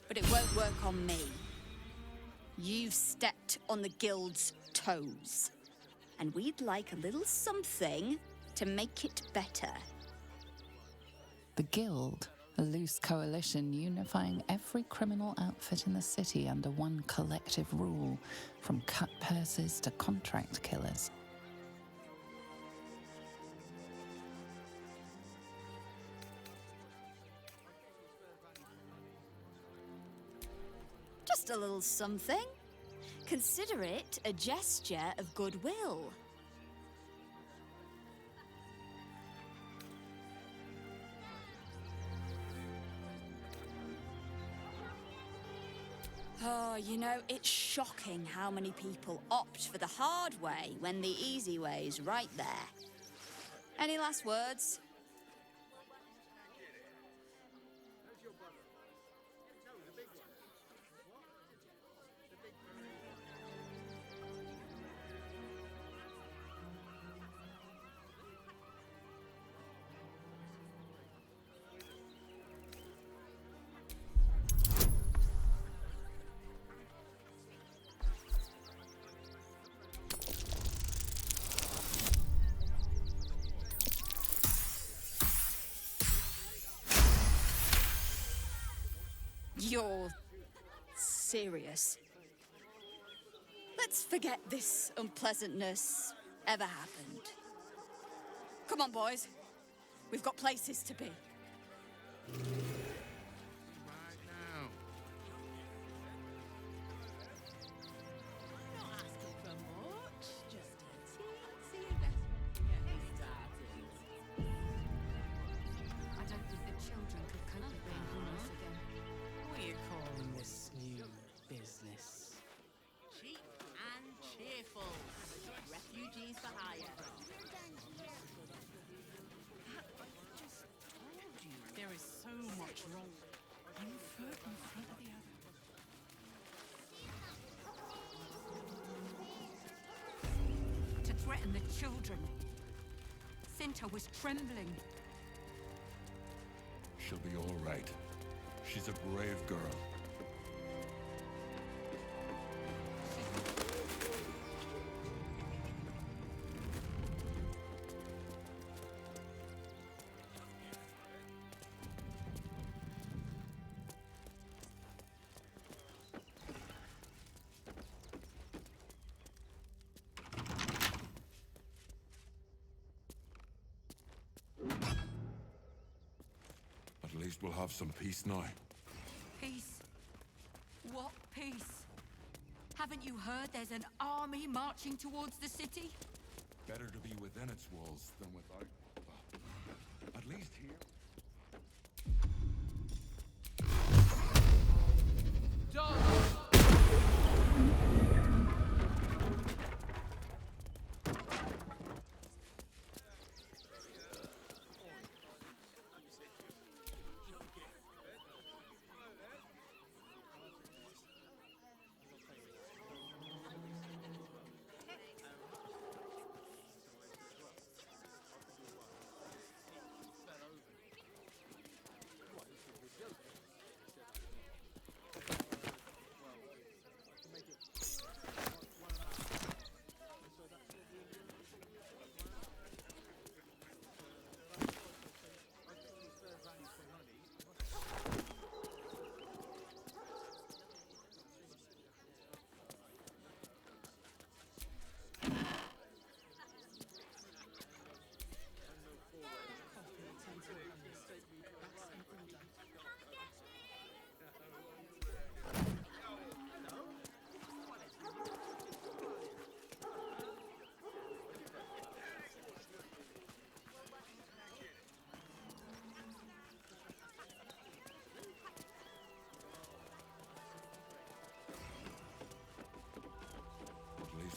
but it won't work on me. You've stepped on the guild's toes, and we'd like a little something to make it better. The Guild, a loose coalition unifying every criminal outfit in the city under one collective rule, from cut purses to contract killers. Just a little something. Consider it a gesture of goodwill. Oh, you know, it's shocking how many people opt for the hard way when the easy way's right there. Any last words? You're serious? Let's forget this unpleasantness ever happened. Come on, boys. We've got places to be. There is so much wrong. You foot in front of the other. To threaten the children. Cinta was trembling. She'll be all right. She's a brave girl. At least we'll have some peace now. Peace? What peace? Haven't you heard there's an army marching towards the city? Better to be within its walls than without. At least here.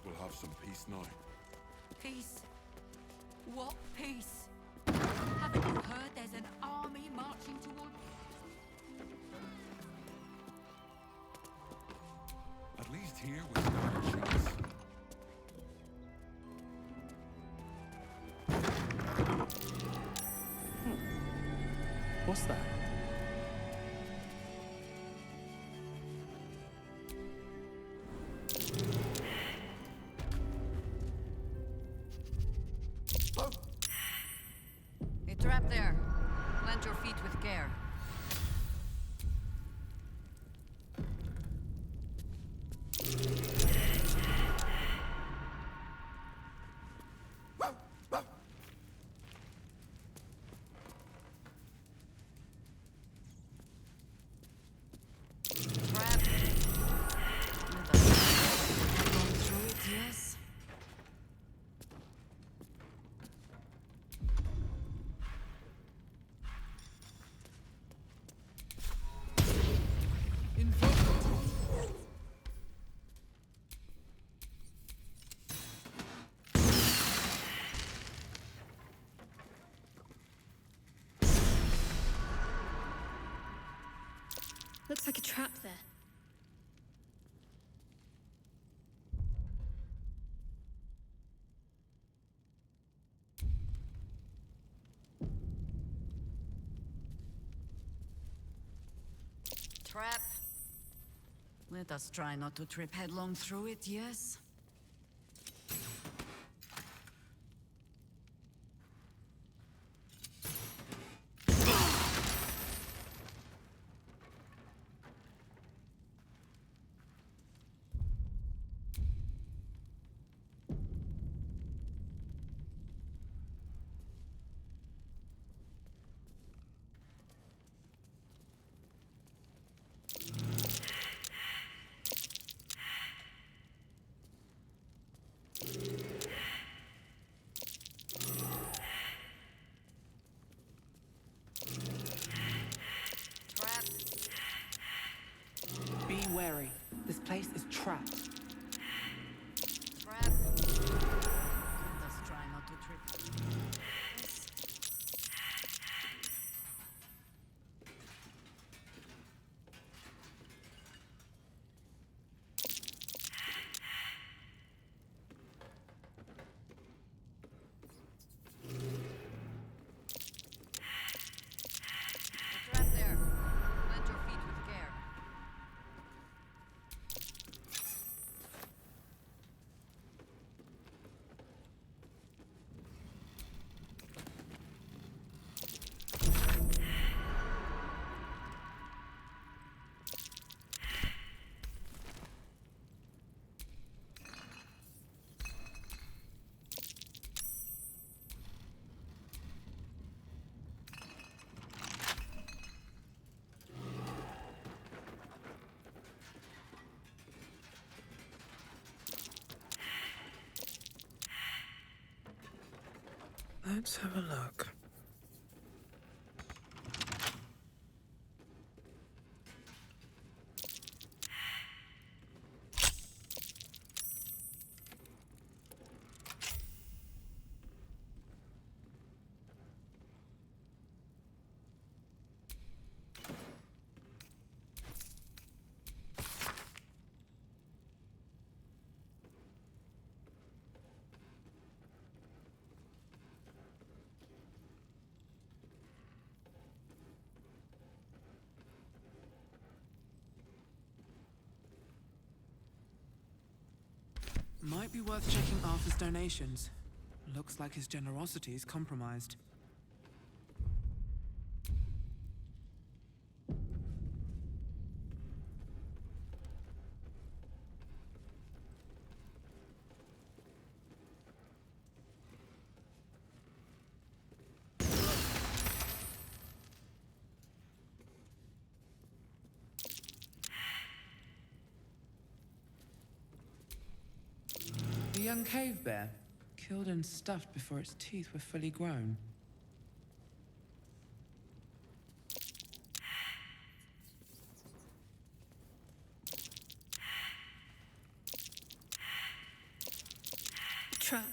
We'll have some peace now. Peace? What peace? Haven't you heard there's an army marching toward... At least here we stand a chance. What's that? care. Trap. Going through it, yes. Looks like a trap there. Trap. Let us try not to trip headlong through it, yes? Trap. Be wary. This place is trapped. Trap. Let us try not to trip. The trap there. Plant your feet with care. Let's have a look. Might be worth checking Arthur's donations. Looks like his generosity is compromised. A young cave bear, killed and stuffed before its teeth were fully grown. Trap.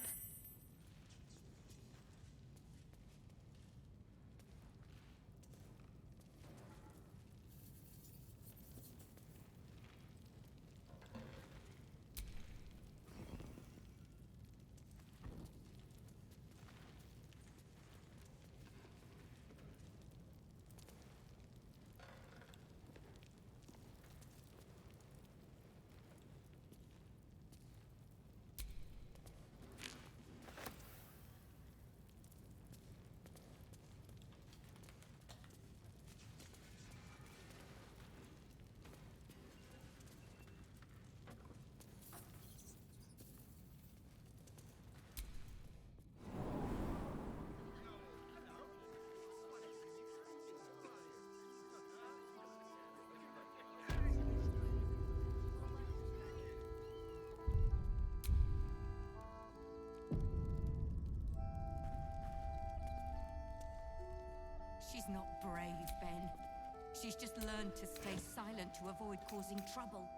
She's just learned to stay silent to avoid causing trouble.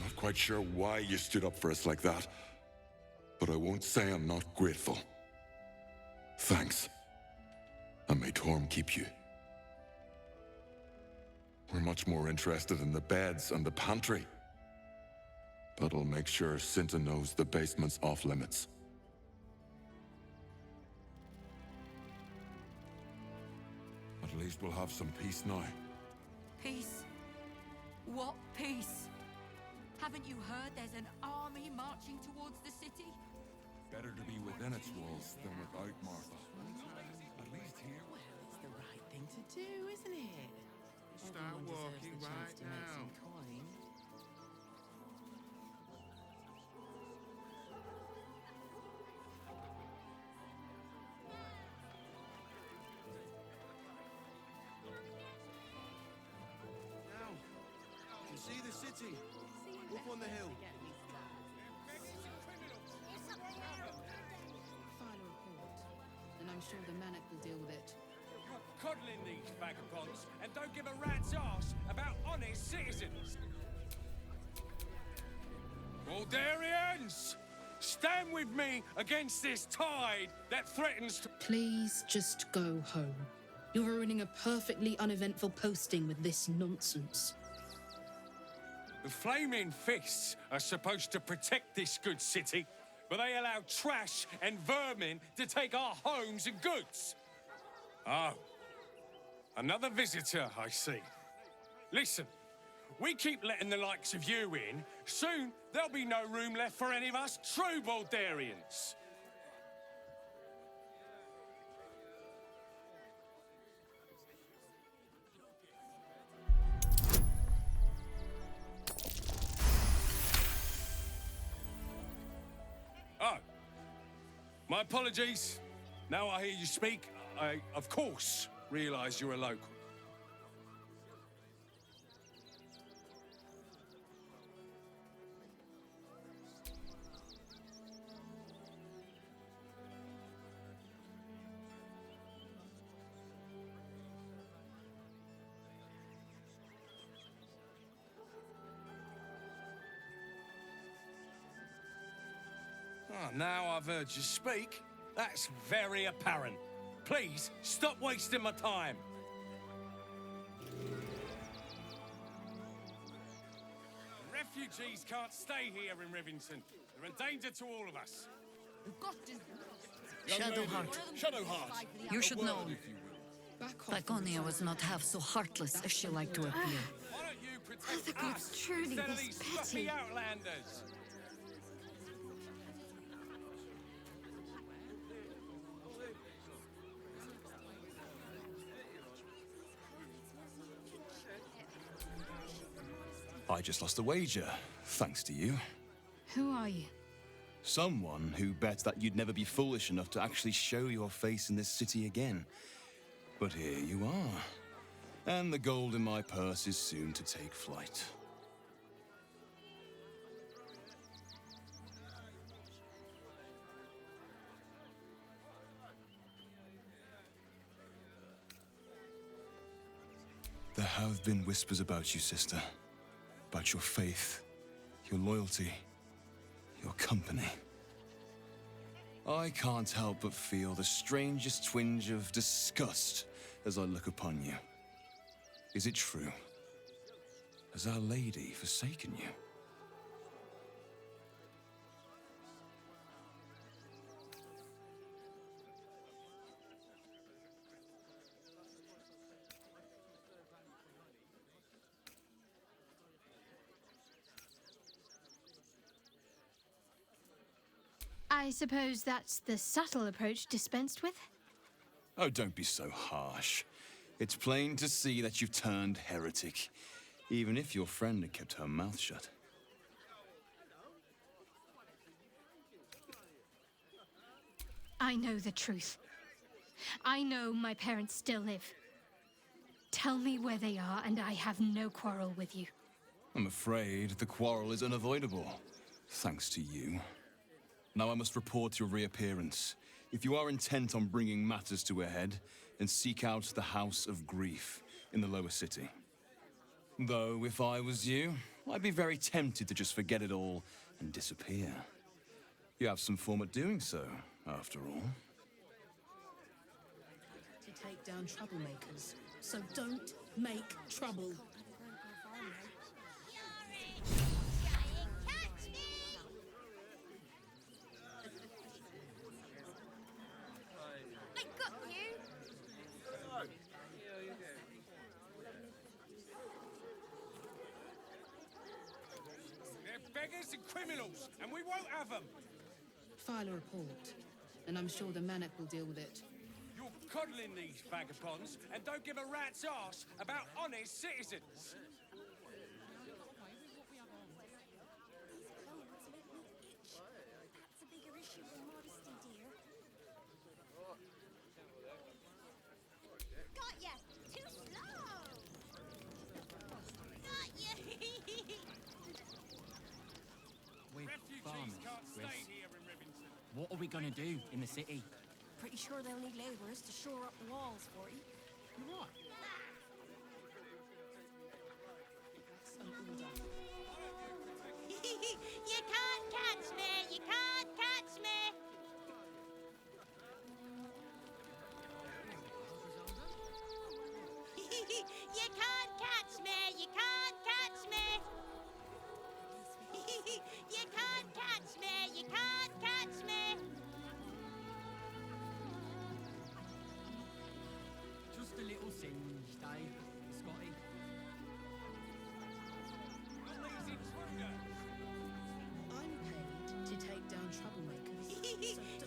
Not quite sure why you stood up for us like that, but I won't say I'm not grateful. Thanks. And may Torm keep you. We're much more interested in the beds and the pantry. But I'll make sure Cinta knows the basement's off limits. At least we'll have some peace now. Peace? What peace? Haven't you heard there's an army marching towards the city? Better to be within its walls than without, Martha. At least here. It's the right thing to do, isn't it? Start walking right now. Now, you can see the city up on the hill. File a report, and I'm sure the Manic will deal with it. You're coddling these vagabonds and don't give a rat's ass about honest citizens. Baldurians! Stand with me against this tide that threatens to... Please just go home. You're ruining a perfectly uneventful posting with this nonsense. The Flaming Fists are supposed to protect this good city, but they allow trash and vermin to take our homes and goods. Oh. Another visitor, I see. Listen, we keep letting the likes of you in, soon there'll be no room left for any of us true Baldurians. Oh, my apologies. Now I hear you speak, I, of course, realise you're a local. Oh, now I've heard you speak. That's very apparent. Please, stop wasting my time. Refugees can't stay here in Rivington. They're a danger to all of us. Shadowheart, Shadowheart. you should know Laconia was not half so heartless as she liked to appear. Why don't you protect the gods us truly instead of this these fluffy petty? outlanders? I just lost a wager, thanks to you. Who are you? Someone who bet that you'd never be foolish enough to actually show your face in this city again. But here you are. And the gold in my purse is soon to take flight. There have been whispers about you, sister. About your faith, your loyalty, your company. I can't help but feel the strangest twinge of disgust as I look upon you. Is it true? Has Our Lady forsaken you? I suppose that's the subtle approach dispensed with? Oh, don't be so harsh. It's plain to see that you've turned heretic, even if your friend had kept her mouth shut. I know the truth. I know my parents still live. Tell me where they are, and I have no quarrel with you. I'm afraid the quarrel is unavoidable, thanks to you. Now I must report your reappearance. If you are intent on bringing matters to a head, then seek out the House of Grief in the lower city. Though, if I was you, I'd be very tempted to just forget it all and disappear. You have some form at doing so, after all. To take down troublemakers, so don't make trouble. I got you! They're beggars and criminals, and we won't have them! File a report, and I'm sure the Manic will deal with it. You're coddling these vagabonds and don't give a rat's arse about honest citizens. That's a bigger issue than modesty, dear. Got ya! Too slow! Got ya! We're Refugees farmers, can't Chris. stay here in Rivington. What are we gonna do in the city? Pretty sure they'll need labourers to shore up the walls for you. What? You can't catch me! You can't catch me! You can't catch me! You can't catch me! You can't catch me! You can't catch me! Just a little singed, eh, Scotty? All these intruders! I'm paid to take down troublemakers. So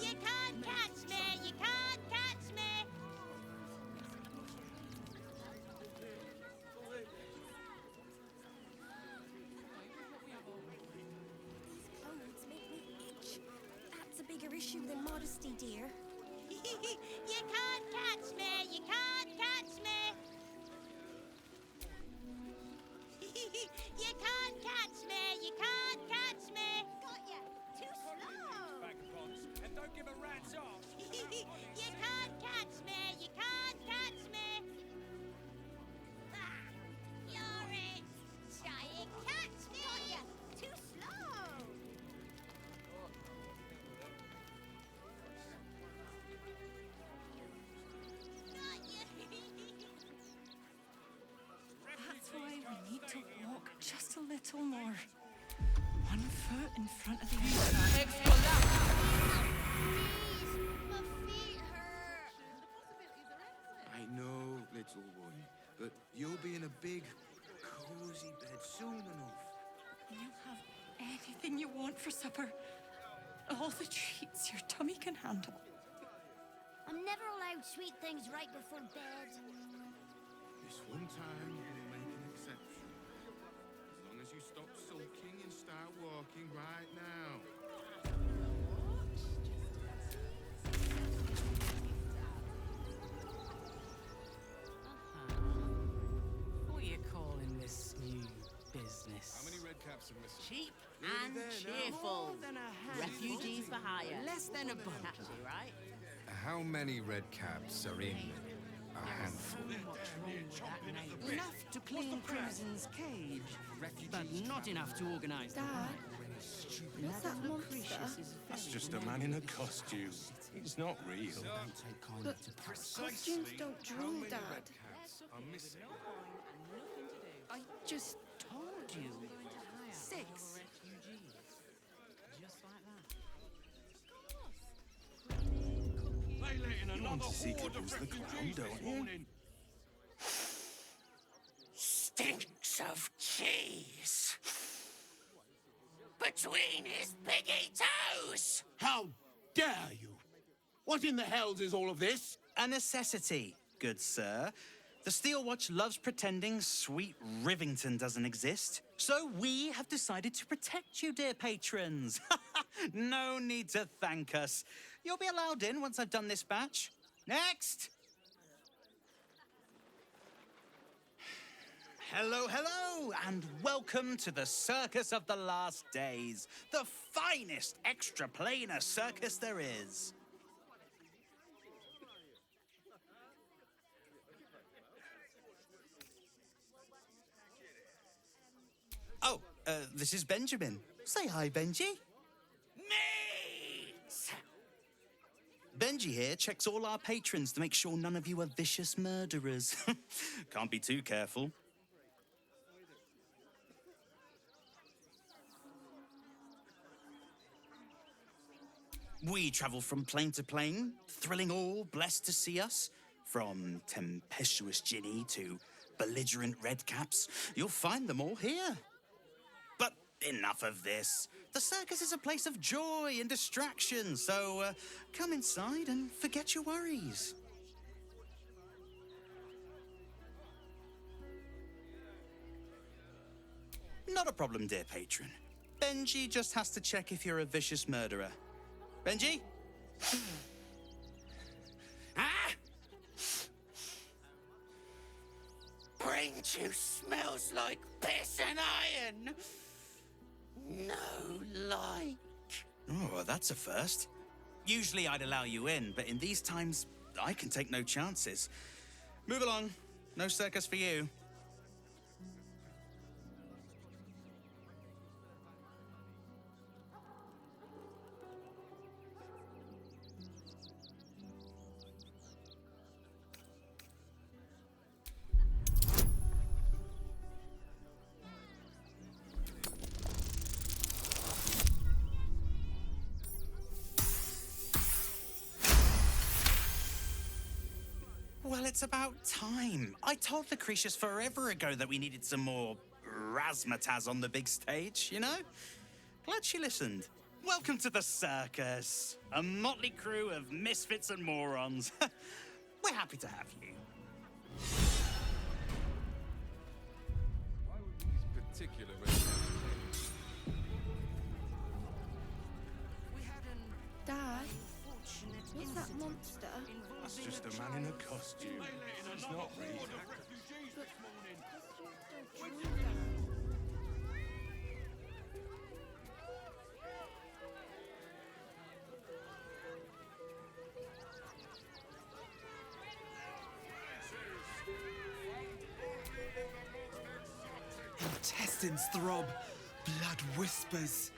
You can't catch me! You can't catch me! These clothes make me itch. That's a bigger issue than modesty, dear. You can't catch me! You can't catch me! You can't catch me! You can't catch me! Got ya! Too slow! Vagabonds and don't give a rat's arse. You can't catch me! You can't catch me! Ah, you're it! Try and catch me! Got ya! Too slow! Got ya! That's why we need to walk just a little more. One foot in front of the other. My feet hurt! I know, little one, but you'll be in a big, cozy bed soon enough. You'll have anything you want for supper. All the treats your tummy can handle. I'm never allowed sweet things right before bed. This one time we'll make an exception. As long as you stop sulking and start walking right now. What are you calling this new business? How many red caps are missing? Cheap Nearly and there now. cheerful. More than a handful. Refugees for hire. Less than a boat. Catchy, right? How many red caps are in a handful? Enough to clean Crimson's cage, but not enough to organize the Dad, what's that monster? That's just a man in a costume. He's not real. But costumes don't drool, Dad. I'm missing. I just told you. 6. They letting another to seek horde of against the refugees crowd, this don't you? morning. Stinks of cheese between his piggy toes. How dare you? What in the hells is all of this? A necessity, good sir. The Steel Watch loves pretending sweet Rivington doesn't exist. So we have decided to protect you, dear patrons. No need to thank us. You'll be allowed in once I've done this batch. Next! Hello, hello, and welcome to the Circus of the Last Days, the finest extra-planar circus there is. Oh, this is Benjamin. Say hi, Benji. Meat! Benji here checks all our patrons to make sure none of you are vicious murderers. Can't be too careful. We travel from plane to plane, thrilling all blessed to see us. From tempestuous Ginny to belligerent redcaps, you'll find them all here. But enough of this. The circus is a place of joy and distraction, so come inside and forget your worries. Not a problem, dear patron. Benji just has to check if you're a vicious murderer. Benji? Ah! Brain juice smells like piss and iron. No light. Oh, that's a first. Usually I'd allow you in, but in these times, I can take no chances. Move along. No circus for you. Well, it's about time. I told Lucretius forever ago that we needed some more razzmatazz on the big stage, you know? Glad she listened. Welcome to the circus. A motley crew of misfits and morons. We're happy to have you. Why would these particular red Dad, what's that monster? That's just a man in a costume. It's not real. Intestines throb, blood whispers.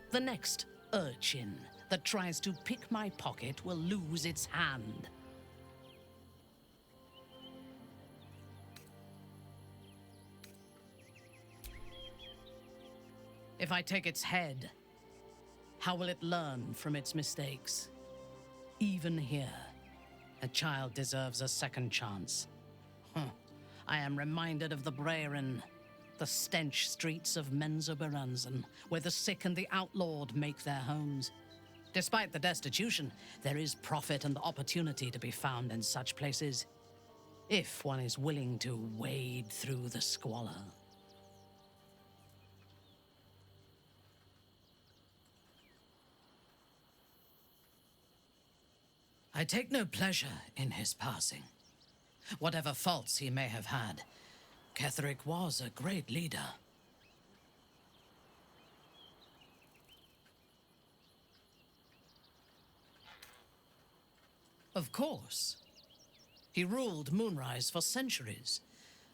The next urchin that tries to pick my pocket will lose its hand. If I take its head, how will it learn from its mistakes? Even here, a child deserves a second chance. I am reminded of the Brehren, the stench streets of Menzoberranzan, where the sick and the outlawed make their homes. Despite the destitution, there is profit and opportunity to be found in such places, if one is willing to wade through the squalor. I take no pleasure in his passing. Whatever faults he may have had, Ketheric was a great leader. Of course. He ruled Moonrise for centuries.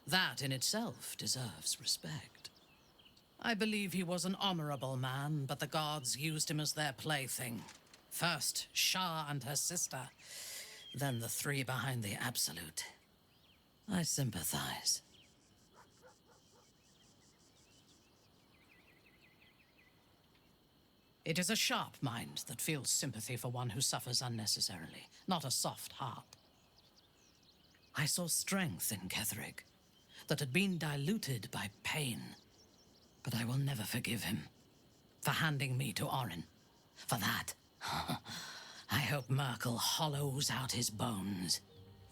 That in itself deserves respect. I believe he was an honorable man, but the gods used him as their plaything. First, Shah and her sister, then the three behind the Absolute. I sympathize. It is a sharp mind that feels sympathy for one who suffers unnecessarily, not a soft heart. I saw strength in Ketheric that had been diluted by pain, but I will never forgive him for handing me to Orin. For that, I hope Merkel hollows out his bones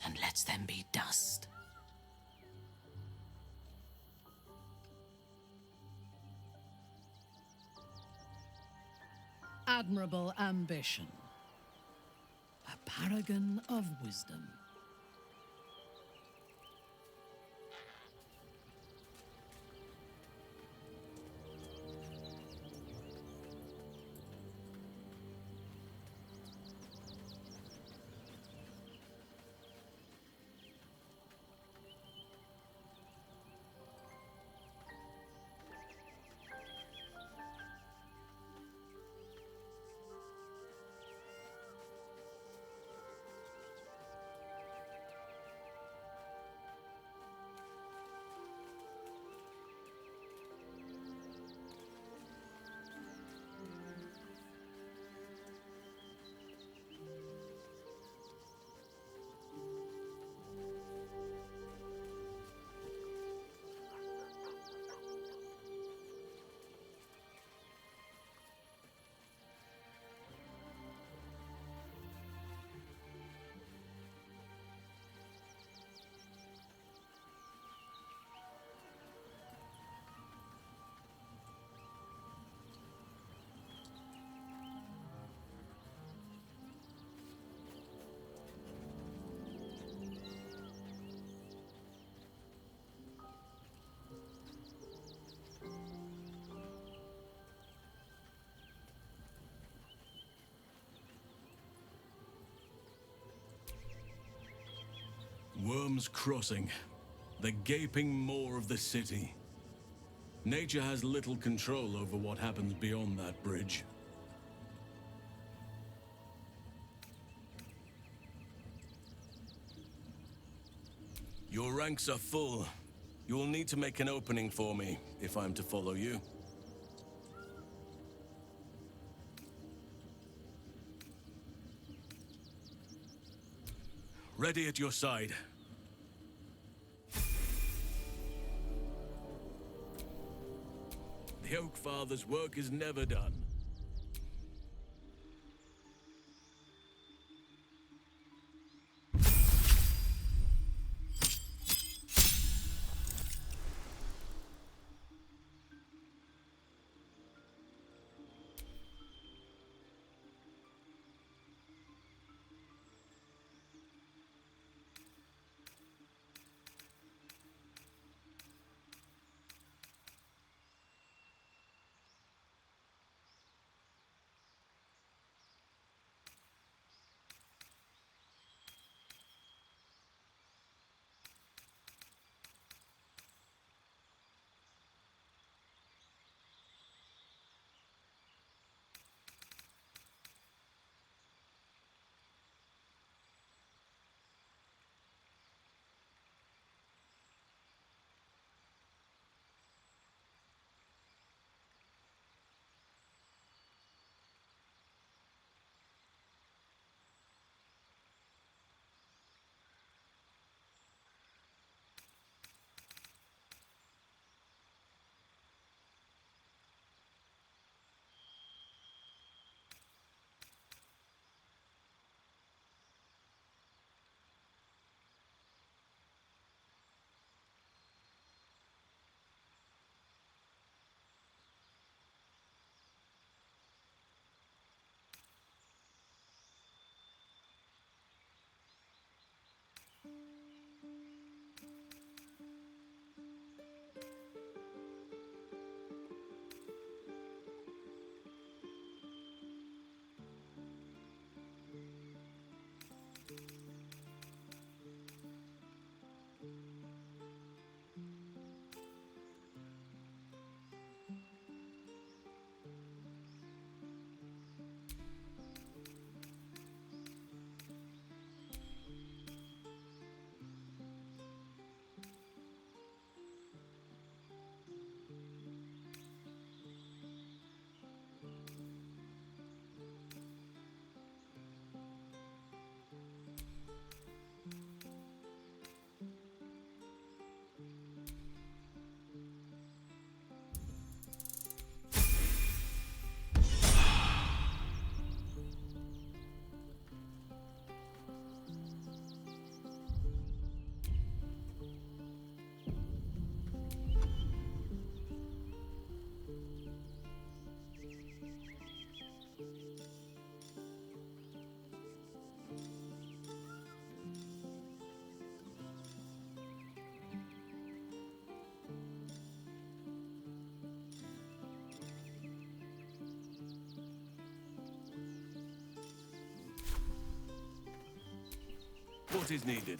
and lets them be dust. Admirable ambition. A paragon of wisdom. Worm's Crossing, the gaping maw of the city. Nature has little control over what happens beyond that bridge. Your ranks are full. You will need to make an opening for me, if I'm to follow you. Ready at your side. The Oak Father's work is never done. What is needed?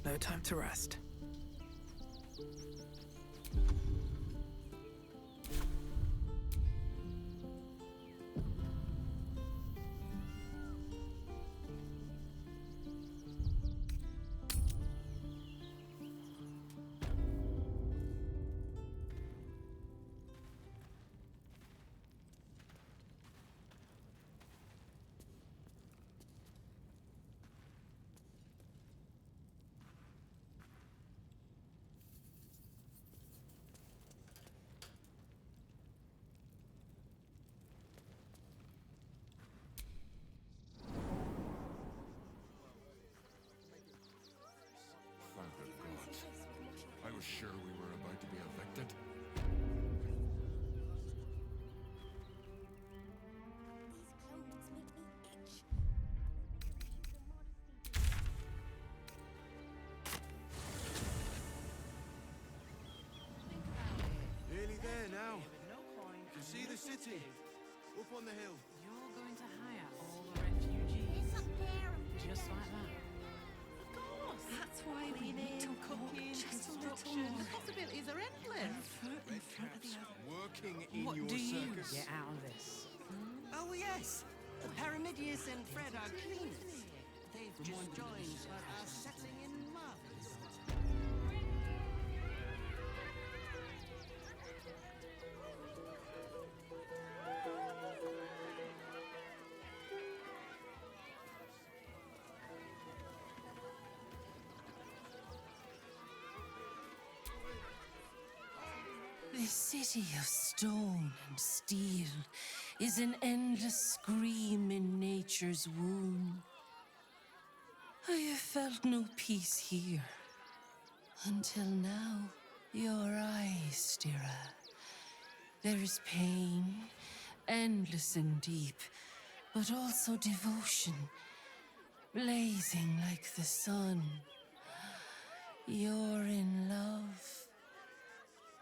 No time to rest. Thank the gods. I was sure we were about to be evicted. Nearly there now. You can see the city. Up on the hill. You're going to hire all the refugees. It's up there. Just like that. Of course. That's why we need cooking, construction. The possibilities are endless. Working in What your do you circus. get out of this? Oh, yes. The Paramidius and Fred are cleaners. They've just joined, but are setting in marvelous. This city of stone and steel is an endless scream in nature's womb. I have felt no peace here. Until now, your eyes, Stira. There is pain, endless and deep, but also devotion, blazing like the sun. You're in love.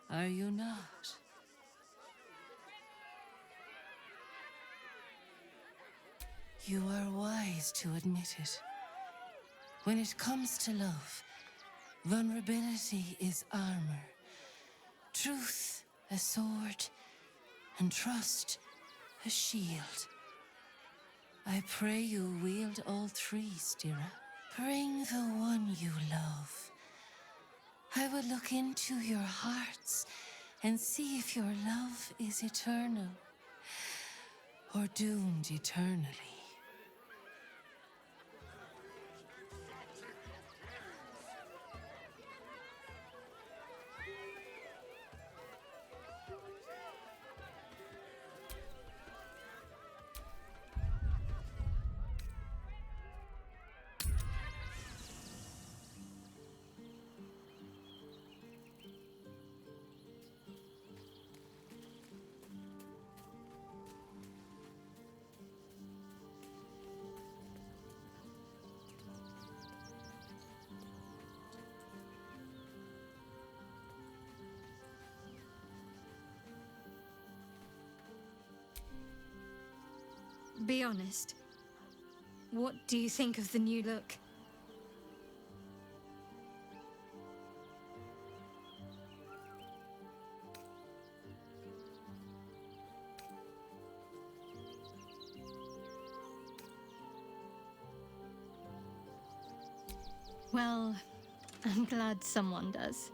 Are you not? You are wise to admit it. When it comes to love, vulnerability is armor, truth a sword, and trust a shield. I pray you wield all three, Stira. Bring the one you love. I will look into your hearts and see if your love is eternal or doomed eternally. Be honest. What do you think of the new look? Well, I'm glad someone does.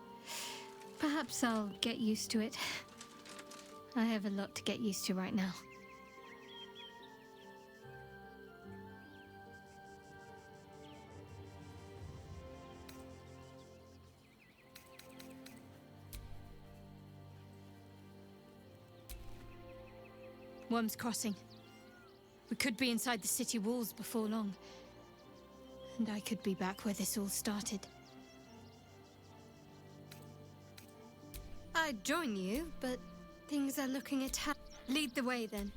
Perhaps I'll get used to it. I have a lot to get used to right now. Worm's Crossing. We could be inside the city walls before long. And I could be back where this all started. I'd join you, but things are looking at how. Lead the way, then.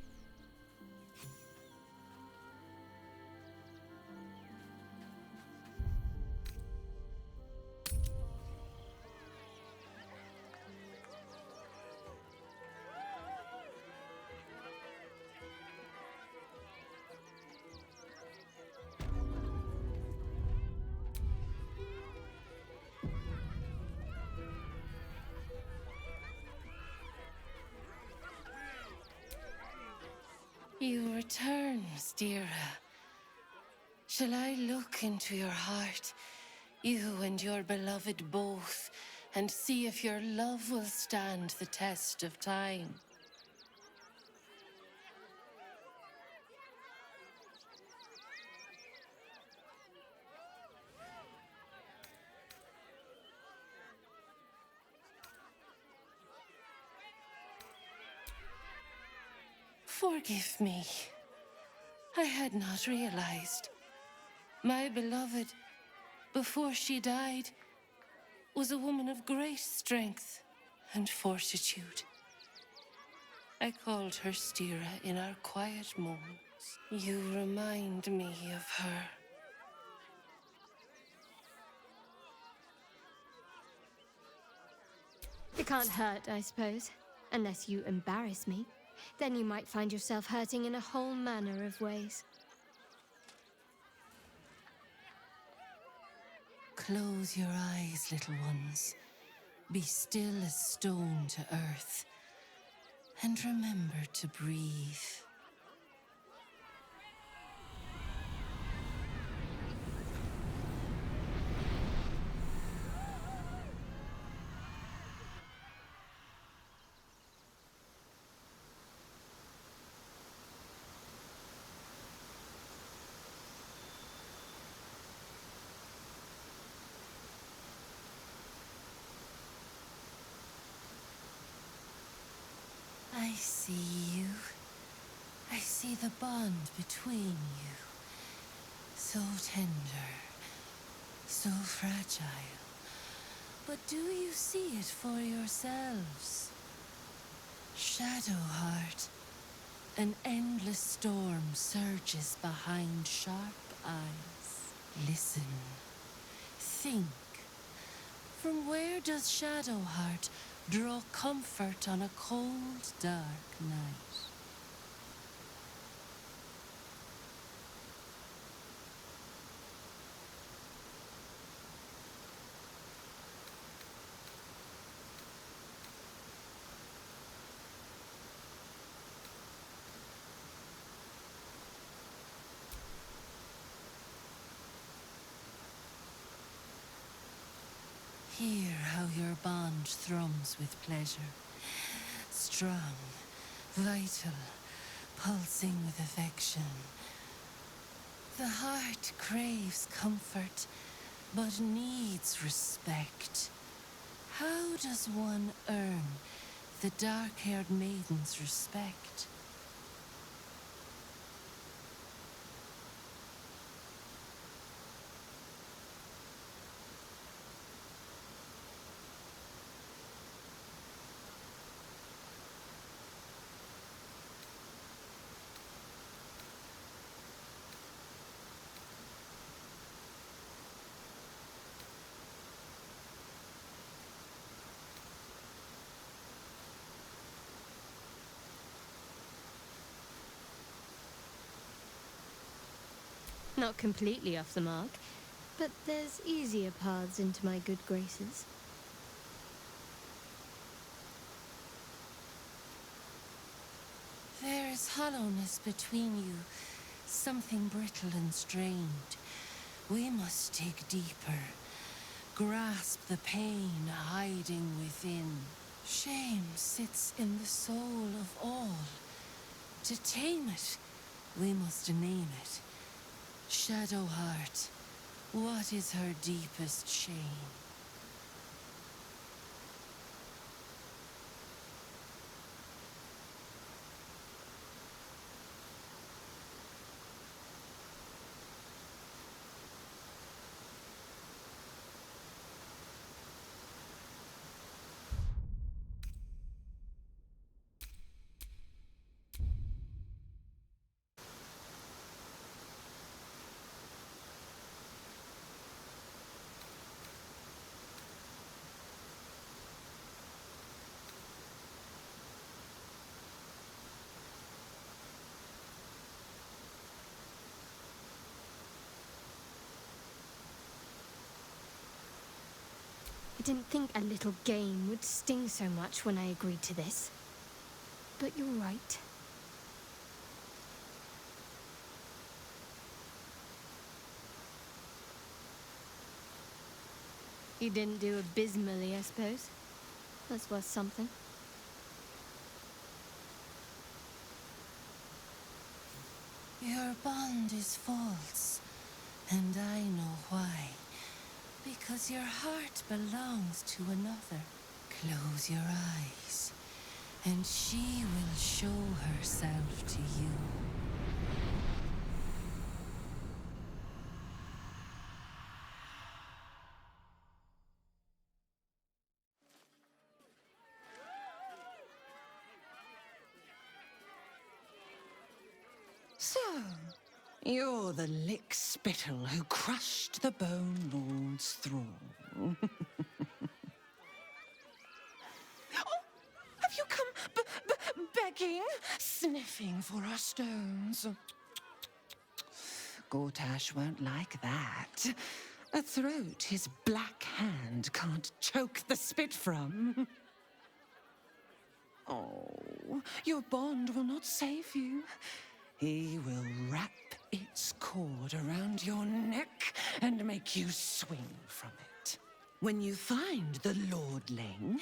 Stira, shall I look into your heart, you and your beloved both, and see if your love will stand the test of time? Forgive me. I had not realized. My beloved, before she died, was a woman of great strength and fortitude. I called her Stira in our quiet moments. You remind me of her. It can't hurt, I suppose. Unless you embarrass me. Then you might find yourself hurting in a whole manner of ways. Close your eyes, little ones. Be still as stone to earth. And remember to breathe. I see you. I see the bond between you. So tender, so fragile. But do you see it for yourselves? Shadowheart, an endless storm surges behind sharp eyes. Listen, think. From where does Shadowheart draw comfort on a cold, dark night? Hear how your bond thrums with pleasure. Strong, vital, pulsing with affection. The heart craves comfort, but needs respect. How does one earn the dark-haired maiden's respect? Not completely off the mark, but there's easier paths into my good graces. There is hollowness between you, something brittle and strained. We must dig deeper, grasp the pain hiding within. Shame sits in the soul of all. To tame it, we must name it. Shadowheart, what is her deepest shame? I didn't think a little game would sting so much when I agreed to this. But you're right. He didn't do abysmally, I suppose. That's worth something. Your bond is false, and I know why. Because your heart belongs to another. Close your eyes, and she will show herself to you. So, you're the lick-spittle who crushed the Bone Lord's thrall. Oh, have you come begging, sniffing for our stones? Gortash won't like that. A throat his black hand can't choke the spit from. Oh, your bond will not save you. He will wrap its cord around your neck and make you swing from it. When you find the Lordling,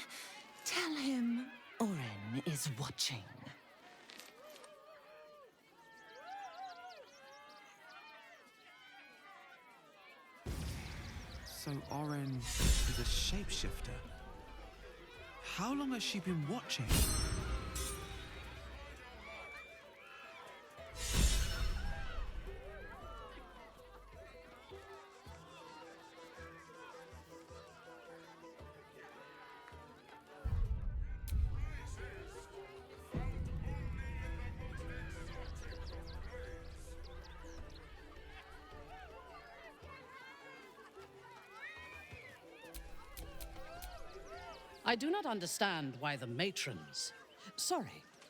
tell him Oren is watching. So Oren is a shapeshifter. How long has she been watching? I do not understand why the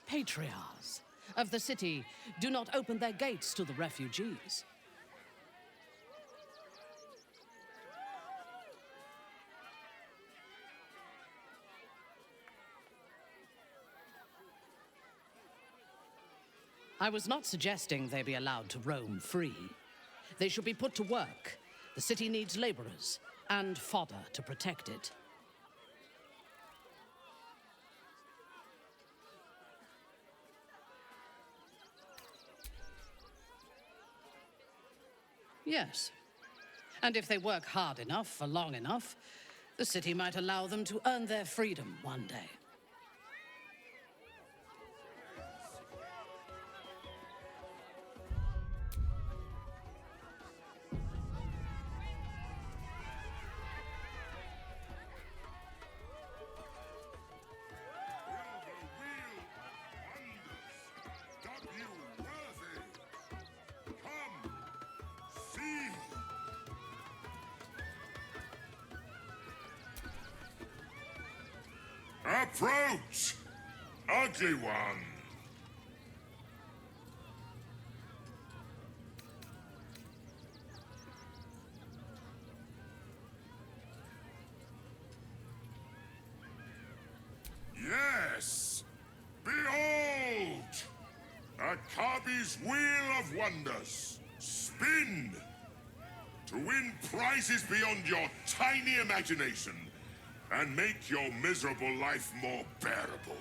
patriarchs of the city do not open their gates to the refugees. I was not suggesting they be allowed to roam free. They should be put to work. The city needs laborers and fodder to protect it. Yes. And if they work hard enough for long enough, the city might allow them to earn their freedom one day. Approach, ugly one. Yes, behold, Akabi's Wheel of Wonders. Spin to win prizes beyond your tiny imagination and make your miserable life more bearable.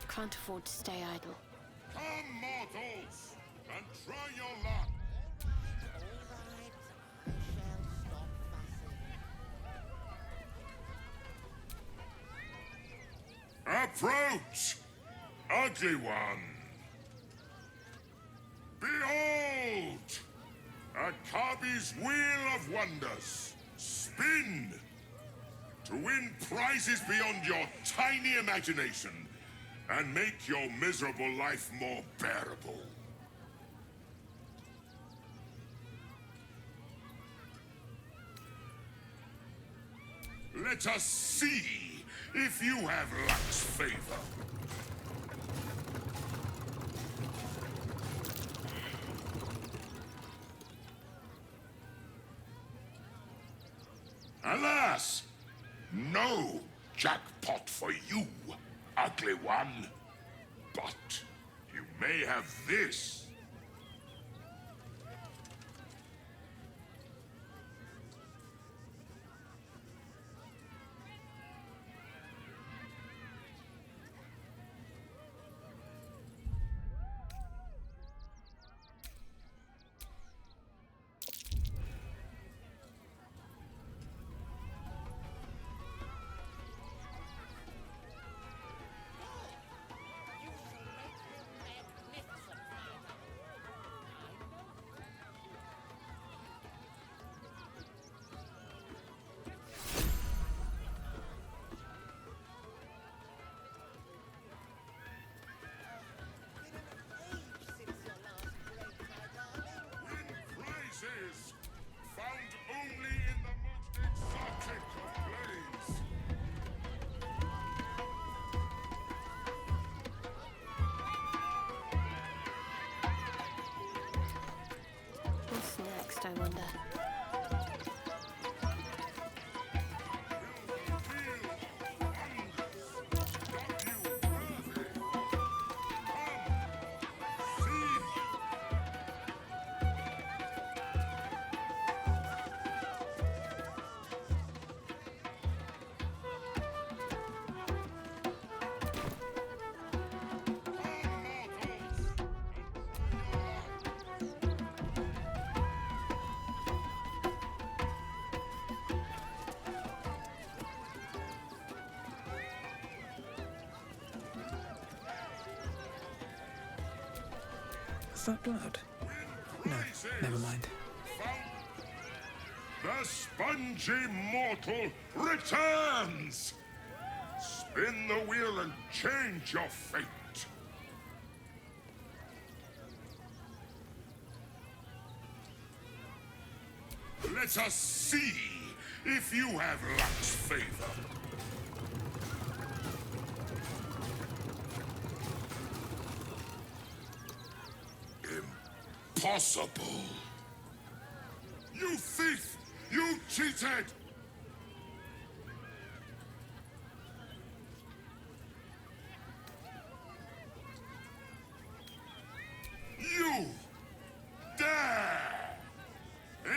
Can't afford to stay idle. Come, mortals, and try your luck. Approach, ugly one. Behold, Akabi's Wheel of Wonders. Spin to win prizes beyond your tiny imagination and make your miserable life more bearable. Let us see if you have luck's favor. Alas, no jackpot for you, ugly one. But you may have this. Found only in the most exotic of plains. What's next, I wonder? Is that blood? No, never mind. The spongy mortal returns! Spin the wheel and change your fate. Let us see if you have luck's favor. Impossible! You thief! You cheated! You dare!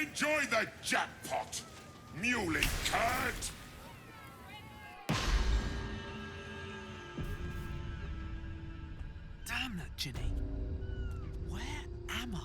Enjoy the jackpot, muley cud! Damn it, Ginny. Where am I?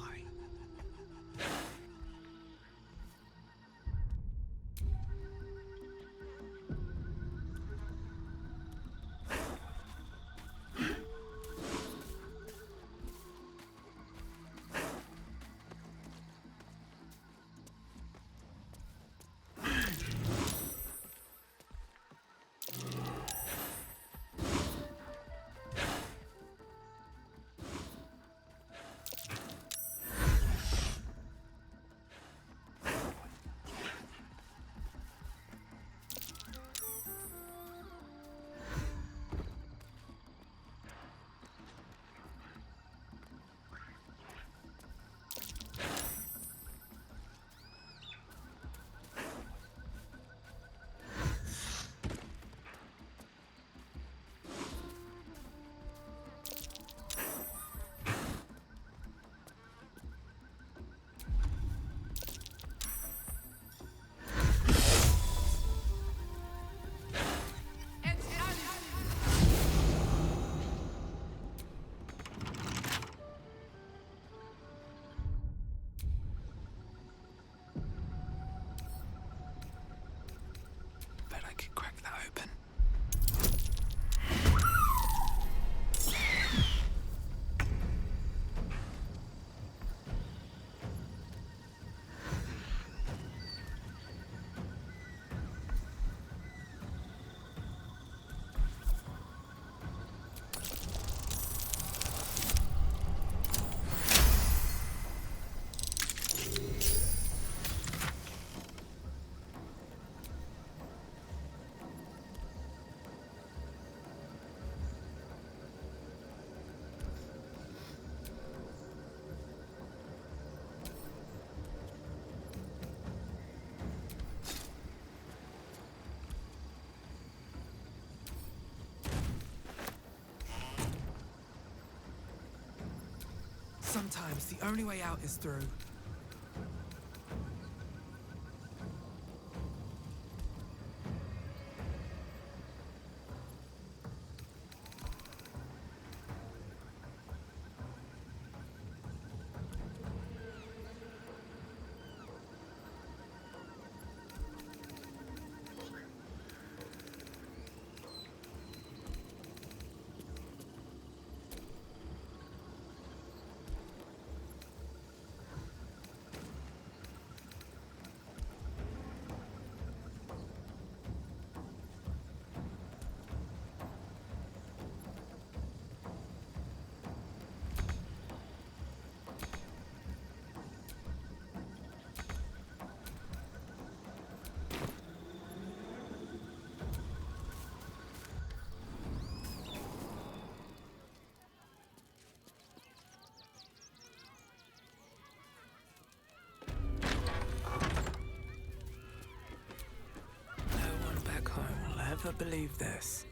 Sometimes the only way out is through. No one back home will ever believe this.